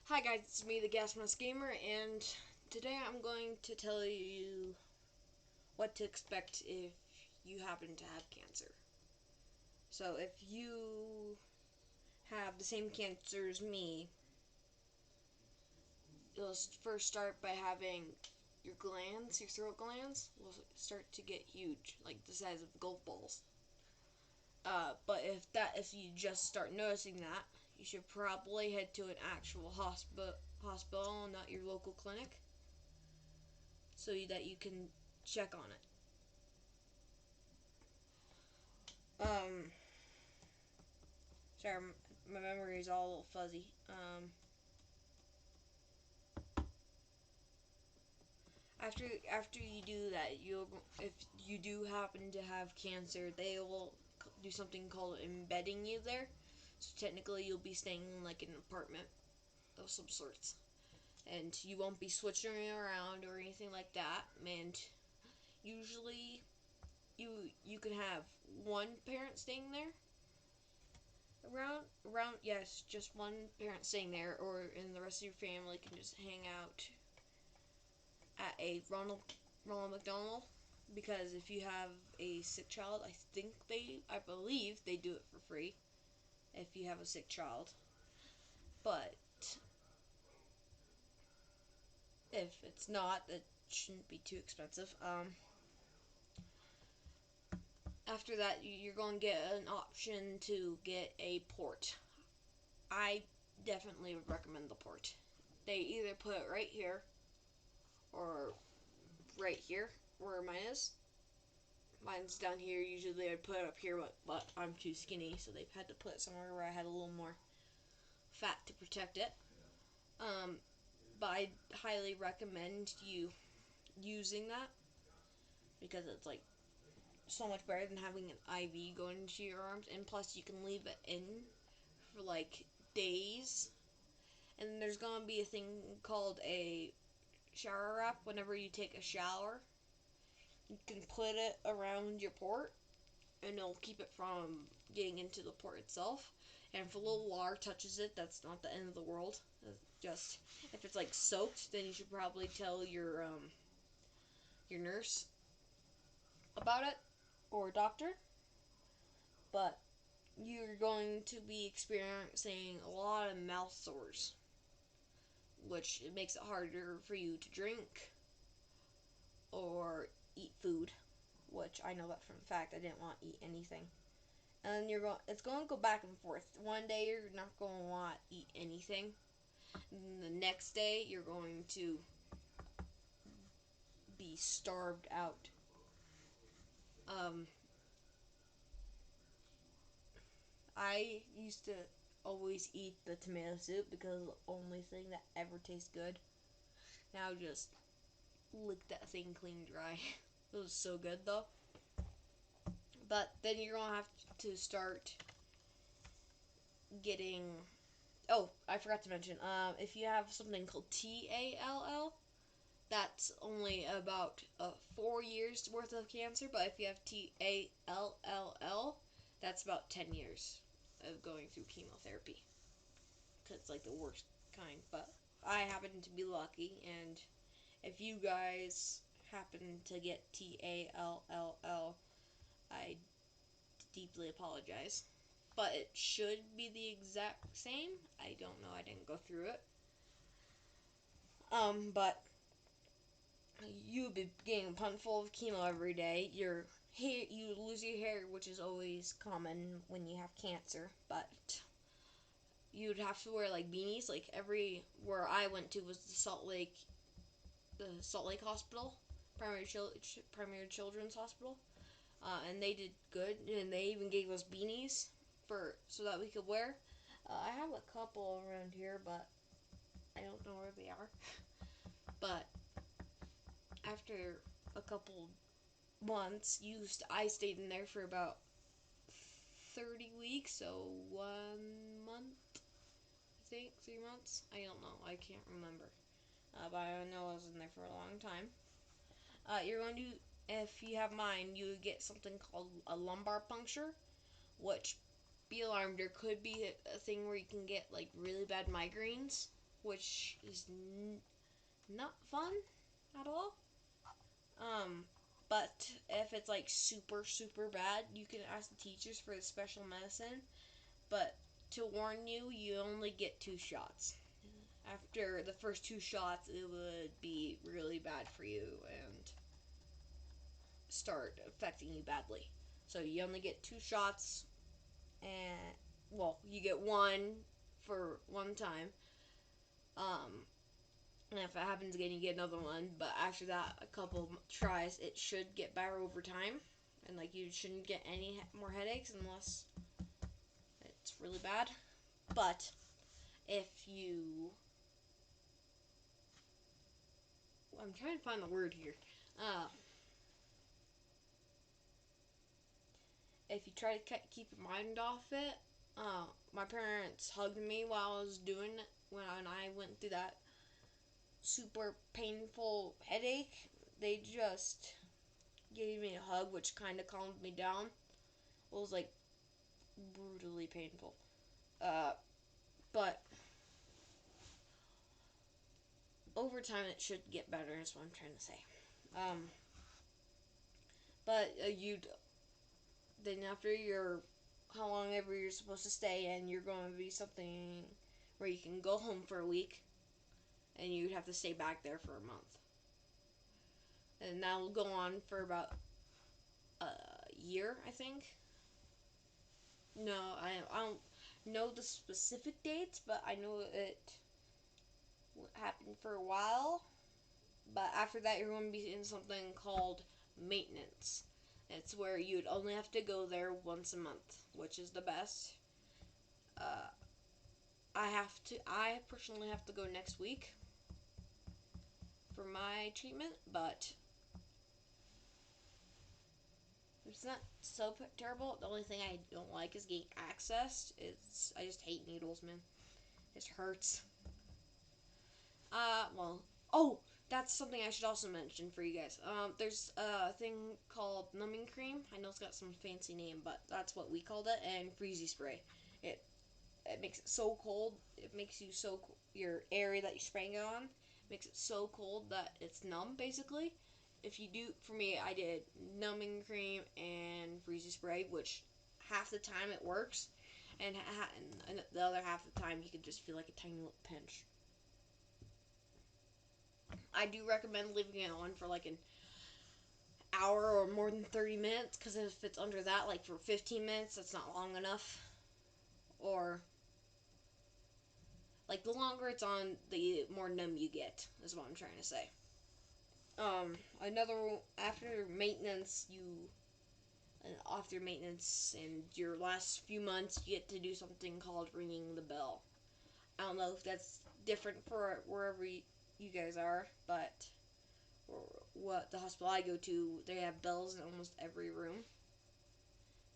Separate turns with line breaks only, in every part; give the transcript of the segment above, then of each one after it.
Hi guys, it's me, the Gas Mask Gamer, and today I'm going to tell you what to expect if you happen to have cancer. So if you have the same cancer as me, you'll first start by having your throat glands, will start to get huge, like the size of golf balls. But if you just start noticing that, you should probably head to an actual hospital, not your local clinic, so that you can check on it. Sorry, my memory is all a little fuzzy. After you do that, if you do happen to have cancer, they will do something called embedding you there. So technically, you'll be staying in like an apartment of some sorts, and you won't be switching around or anything like that. And usually, you can have one parent staying there. Around, yes, just one parent staying there, or and the rest of your family can just hang out at a Ronald McDonald, because if you have a sick child, I believe they do it for free if you have a sick child. But if it's not, it shouldn't be too expensive. After that, you're going to get an option to get a port. I definitely would recommend the port. They either put it right here or right here where mine is. Mine's down here. Usually they would put it up here, but I'm too skinny, so they've had to put it somewhere where I had a little more fat to protect it. But I highly recommend you using that, because it's like so much better than having an IV going into your arms, and plus you can leave it in for like days. And there's gonna be a thing called a shower wrap whenever you take a shower. You can put it around your port, and it'll keep it from getting into the port itself. And if a little water touches it, that's not the end of the world. Just if it's like soaked, then you should probably tell your nurse about it, or doctor. But you're going to be experiencing a lot of mouth sores, which it makes it harder for you to drink or eat food, which I know that from fact. I didn't want to eat anything. And it's going to go back and forth. One day you're not going to want to eat anything. And the next day you're going to be starved out. I used to always eat the tomato soup because it's the only thing that ever tastes good. Now just lick that thing clean dry. It was so good though. But then you're gonna have to start getting. Oh, I forgot to mention. If you have something called TALL, that's only about 4 years worth of cancer. But if you have TALL, that's about 10 years of going through chemotherapy. Cause it's like the worst kind. But I happen to be lucky, and if you guys happen to get TALL, I deeply apologize. But it should be the exact same. I don't know. I didn't go through it. But you be getting a pump full of chemo every day. Your hair, you lose your hair, which is always common when you have cancer. But you'd have to wear like beanies. Like where I went to was the Salt Lake Hospital, Primary Children's Hospital. And they did good, and they even gave us beanies so that we could wear. I have a couple around here, but I don't know where they are. But after a couple months, I stayed in there for about 30 weeks, so 1 month, I think, 3 months. I don't know. I can't remember. But I know I was in there for a long time. You're going to, if you have mine, you would get something called a lumbar puncture, which, be alarmed, there could be a thing where you can get like really bad migraines. which is not fun at all. But if it's like super, super bad, you can ask the teachers for the special medicine. But to warn you, you only get 2 shots. After the first 2 shots, it would be really bad for you and start affecting you badly. So you only get 2 shots, and well, you get one for one time. And if it happens again, you get another one. But after that, a couple tries, it should get better over time. And like you shouldn't get any more headaches unless it's really bad. But if you, I'm trying to find the word here. If you try to keep your mind off it, my parents hugged me while I was doing it when I went through that super painful headache. They just gave me a hug, which kind of calmed me down. It was like brutally painful. But over time, it should get better, is what I'm trying to say. But then after how long ever you're supposed to stay, and you're going to be something where you can go home for a week, and you'd have to stay back there for a month. And that will go on for about a year, I think. No, I don't know the specific dates, but I know it happened for a while. But after that, you're going to be in something called maintenance. It's where you'd only have to go there once a month, which is the best. I personally have to go next week for my treatment, but it's not so terrible. The only thing I don't like is getting access. I just hate needles, man. It just hurts. Oh, that's something I should also mention for you guys. There's a thing called numbing cream. I know it's got some fancy name, but that's what we called it. And Freezy spray. It makes it so cold. It makes you so your area that you're spraying it on makes it so cold that it's numb, basically. If you do, for me, I did numbing cream and Freezy spray, which half the time it works, and the other half of the time you can just feel like a tiny little pinch. I do recommend leaving it on for like an hour or more than 30 minutes, because if it's under that, like for 15 minutes, that's not long enough. Or, like, the longer it's on, the more numb you get, is what I'm trying to say. After maintenance, after maintenance in your last few months, you get to do something called ringing the bell. I don't know if that's different for wherever you guys are, but what the hospital I go to, they have bells in almost every room,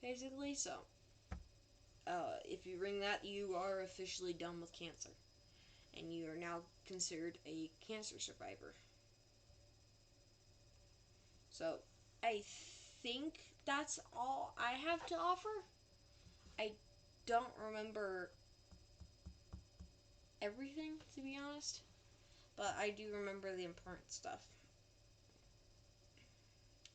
basically. So, if you ring that, you are officially done with cancer, and you are now considered a cancer survivor. So, I think that's all I have to offer. I don't remember everything, to be honest, but I do remember the important stuff.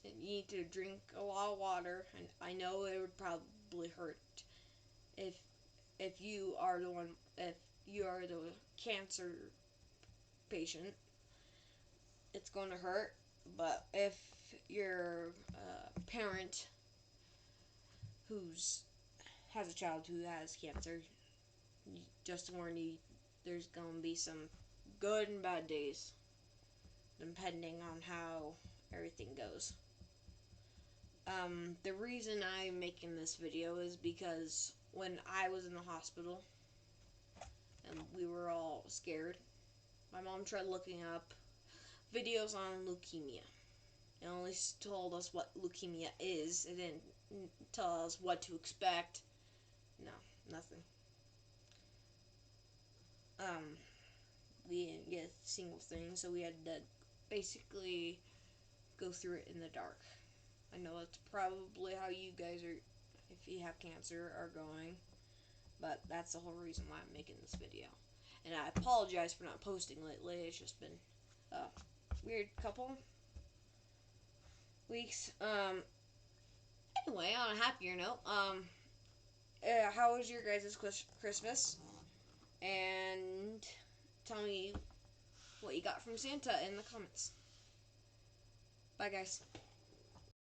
You need to drink a lot of water, and I know it would probably hurt if you are the cancer patient. It's going to hurt, but if you're a parent who's has a child who has cancer, just to warn you, there's going to be some good and bad days, depending on how everything goes. The reason I'm making this video is because when I was in the hospital and we were all scared, my mom tried looking up videos on leukemia. It only told us what leukemia is. It didn't tell us what to expect. No, nothing. We didn't get a single thing, so we had to basically go through it in the dark. I know that's probably how you guys are, if you have cancer, are going, but that's the whole reason why I'm making this video. and I apologize for not posting lately. It's just been a weird couple weeks. Anyway, on a happier note, how was your guys' Christmas? And tell me what you got from Santa in the comments. Bye, guys.